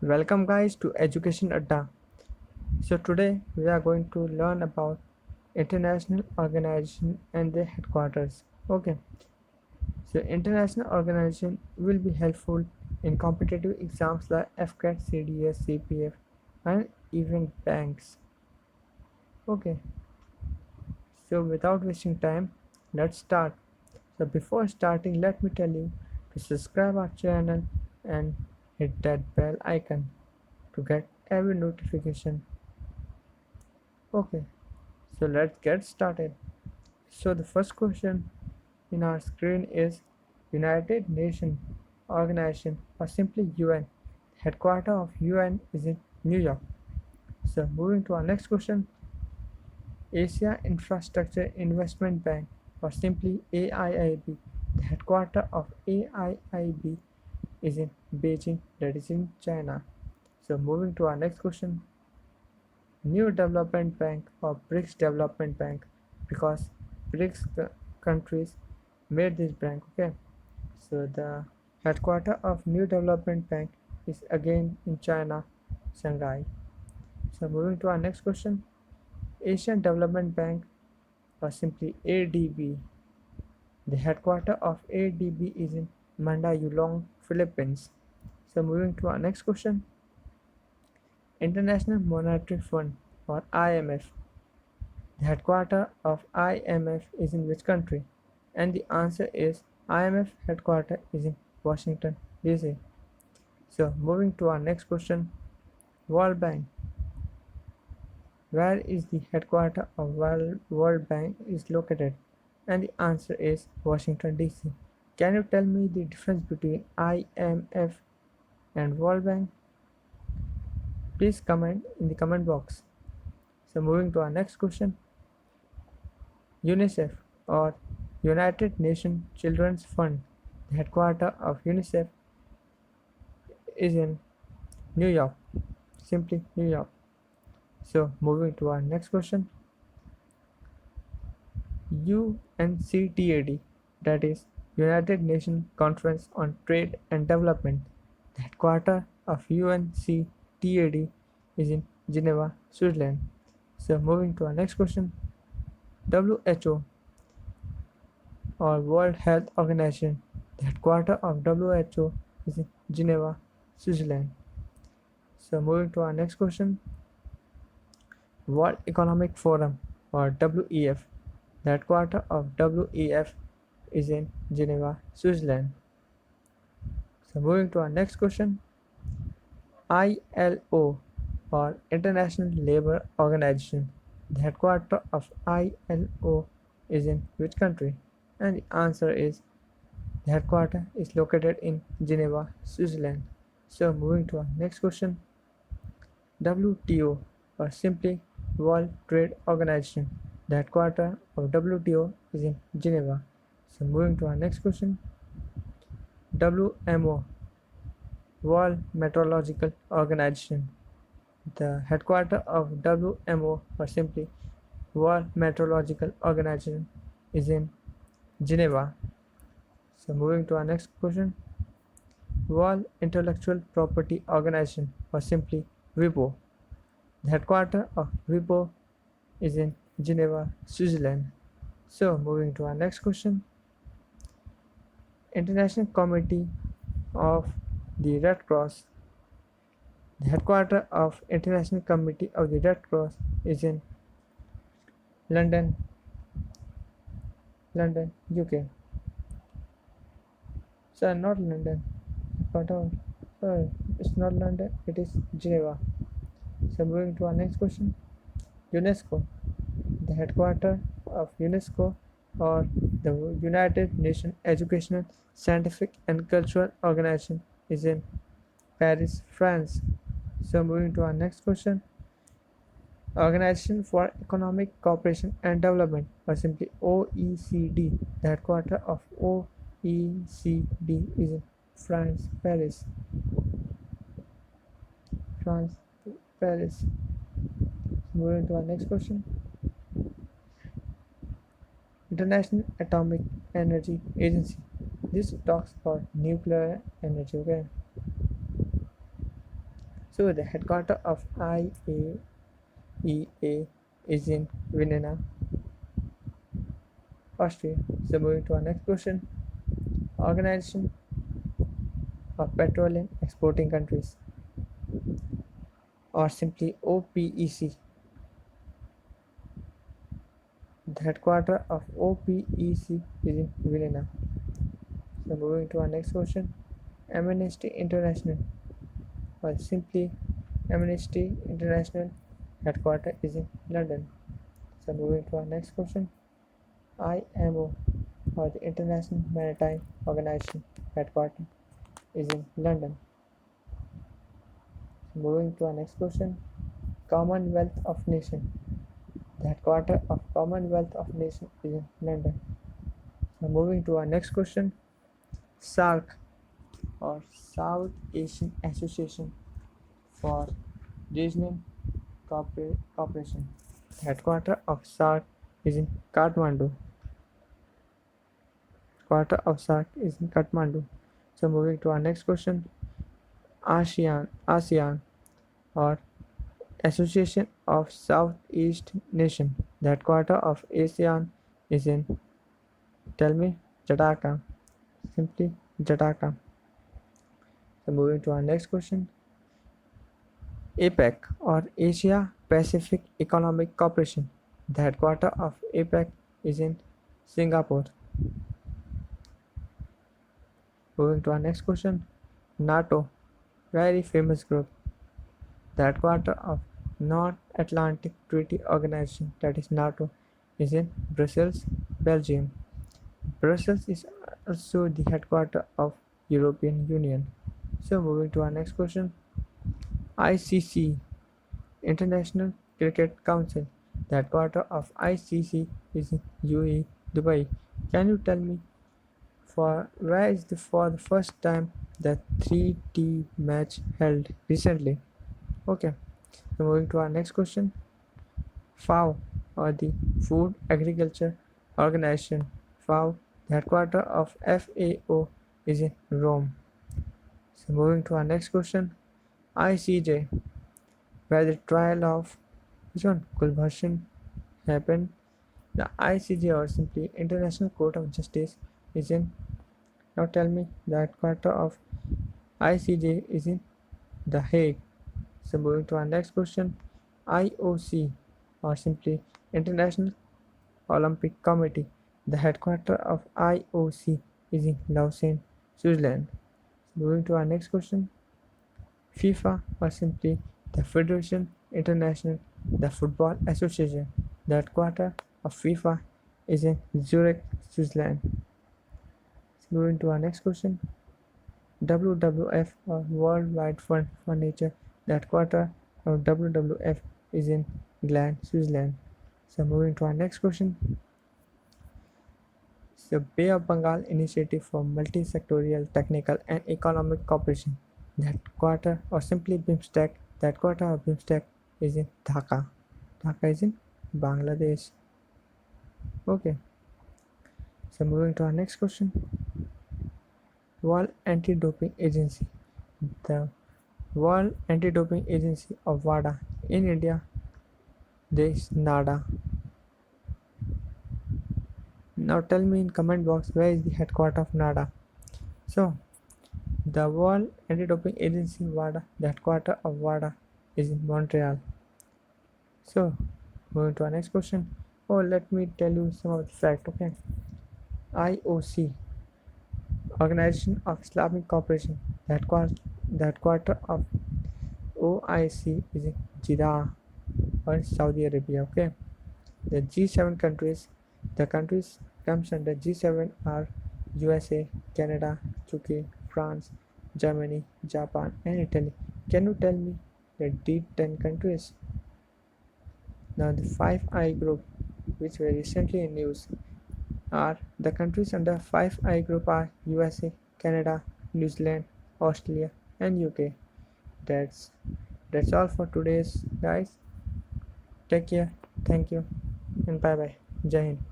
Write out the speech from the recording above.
Welcome guys to Education Adda. So today we are going to learn about international organization and their headquarters. Okay. So international organization will be helpful in competitive exams like FCAT, CDS, CPF and even banks. Okay. So without wasting time, let's start. So before starting, let me tell you to subscribe our channel and hit that bell icon to get every notification. Okay, so let's get started. So the first question in our screen is United Nations Organization or simply UN. Headquarter of UN is in New York. So moving to our next question, Asia Infrastructure Investment Bank or simply AIIB. The headquarter of AIIB is in Beijing, that is in China. So moving to our next question, New Development Bank or BRICS Development Bank, because BRICS countries made this bank. Okay, so the headquarter of New Development Bank is again in China, Shanghai. So moving to our next question, Asian Development Bank or simply ADB. The headquarter of ADB is in Mandaluyong, Philippines. So moving to our next question, International Monetary Fund or IMF. The headquarter of IMF is in which country? And the answer is IMF headquarter is in Washington DC. So moving to our next question, World Bank. Where is the headquarter of World Bank is located? And the answer is Washington DC. Can you tell me the difference between IMF and World Bank? Please comment in the comment box. So moving to our next question, UNICEF or United Nations Children's Fund. The headquarter of UNICEF is in New York, simply New York. So moving to our next question, UNCTAD, that is United Nations Conference on Trade and Development. The headquarter of UNCTAD is in Geneva, Switzerland. So moving to our next question, WHO or World Health Organization. The headquarter of WHO is in Geneva, Switzerland. So moving to our next question, World Economic Forum or WEF. The headquarter of WEF is in Geneva, Switzerland. So moving to our next question, ILO or International Labour Organization. The headquarter of ILO is in which country? And the answer is the headquarter is located in Geneva, Switzerland. So moving to our next question, WTO or simply World Trade Organization. The headquarter of WTO is in Geneva. So moving to our next question, WMO, World Meteorological Organization. The headquarter of WMO or simply World Meteorological Organization is in Geneva. So moving to our next question, World Intellectual Property Organization or simply WIPO. The headquarter of WIPO is in Geneva, Switzerland. So moving to our next question, International Committee of the Red Cross. The headquarter of International Committee of the Red Cross is in London, UK. So not London, headquarter. Sorry, it's not London. It is Geneva. So moving to our next question, UNESCO. The headquarter of UNESCO or the United Nations Educational, Scientific and Cultural Organization is in Paris, France. So moving to our next question, Organization for Economic Cooperation and Development or simply OECD. The headquarter of OECD is in France, Paris. France, Paris. Moving to our next question, International Atomic Energy Agency. This talks about nuclear energy. Okay. So the headquarters of IAEA is in Vienna, Austria. So moving to our next question. Organization of Petroleum Exporting Countries, or simply OPEC. The headquarters of OPEC is in Vienna. So moving to our next question. Amnesty International, or simply Amnesty International headquarters is in London. So moving to our next question. IMO, or the International Maritime Organization headquarters is in London. So moving to our next question. Commonwealth of Nations. The headquarters of Commonwealth of Nations is in London. So moving to our next question. SAARC, or South Asian Association for Regional Cooperation. The headquarters of SAARC is in Kathmandu. Quarter of SAARC is in Kathmandu. So moving to our next question. ASEAN, or Association of Southeast Nations. The headquarters of ASEAN is in, tell me, Jakarta. Simply Jakarta. So moving to our next question. APEC, or Asia Pacific Economic Cooperation. The headquarters of APEC is in Singapore. Moving to our next question. NATO, very famous group. The headquarters of North Atlantic Treaty Organization, that is NATO, is in Brussels, Belgium. Brussels is also the headquarters of European Union. So moving to our next question. ICC, International Cricket Council. The headquarters of ICC is in UAE, Dubai. Can you tell me for the first time the 3T match held recently? Okay. So moving to our next question. FAO, or the Food Agriculture Organization. FAO, the headquarters of FAO is in Rome. So moving to our next question. ICJ, where the trial of which one? Kulbhushan happened. The ICJ, or simply International Court of Justice, is in, now tell me, the headquarters of ICJ is in The Hague. So moving to our next question. IOC, or simply International Olympic Committee. The headquarters of IOC is in Lausanne, Switzerland. Moving to our next question. FIFA, or simply the Federation International the Football Association. The headquarters of FIFA is in Zurich, Switzerland. Moving to our next question. WWF, or World Wide Fund for Nature. The headquarters of WWF is in Gland, Switzerland. So moving to our next question. The Bay of Bengal Initiative for Multi-Sectorial Technical and Economic Cooperation. The headquarters, or simply BIMSTEC, the headquarters of BIMSTEC is in Dhaka. Dhaka is in Bangladesh. Okay. So moving to our next question. World Anti-Doping Agency. The World Anti-Doping Agency of WADA. In India, there is NADA. Now tell me in comment box, where is the headquarters of NADA? So the World Anti-Doping Agency WADA, the headquarters of WADA is in Montreal. So moving to our next question. Let me tell you some of the facts. Okay. IOC, Organization of Islamic Cooperation. The headquarters of OIC is in Jeddah, or Saudi Arabia. Okay. The G7 countries. The countries comes under G7 are USA, Canada, UK, France, Germany, Japan, and Italy. Can you tell me the D10 countries? Now the 5I group, which were recently in news, are the countries under 5I group are USA, Canada, New Zealand, Australia, and UK. That's all for today's, guys. Take care. Thank you, and bye bye. Jai Hind.